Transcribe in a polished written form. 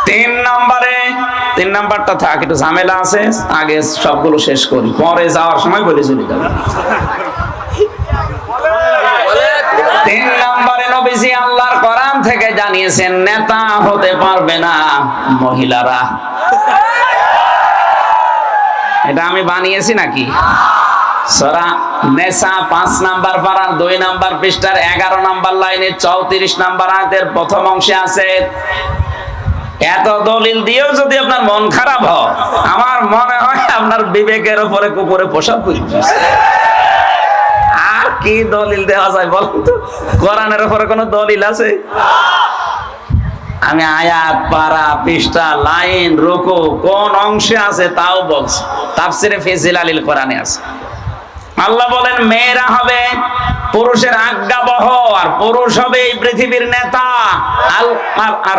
তিন নাম্বারটা থাক, একটু ঝামেলা আছে, আগে সবগুলো শেষ করি, পরে যাওয়ার সময় বলে চলে যাবে। 3 নম্বরে নবীজি আল্লাহর কোরআন থেকে জানিয়েছেন নেতা হতে পারবে না মহিলারা। এটা আমি বানিয়েছি নাকি? সূরা নিসা 5 নাম্বার পারার 2 নাম্বার পৃষ্ঠার 11 নাম্বার লাইনে 34 নাম্বার আয়াতের প্রথম অংশে আছে। এত দলিল দিয়েও যদি আপনার মন খারাপ হয়, আমার মনে হয় আপনার বিবেকের উপরে কুকুরে পোশাক করছে। আর কি দলিল দেওয়া যায় বলুন তো? কোরআনের উপরে কোনো দলিল আছে? আমি আয়াত, পারা, পৃষ্ঠা, লাইন, রুকু কোন অংশে আছে তাও বলছি। তাফসিরে ফি জিলালিল কোরআনে আছে। আল্লাহ বলেন মেয়েরা হবে পুরুষের আজ্ঞাবহ, আর পুরুষ হবে এই পৃথিবীর নেতা। আর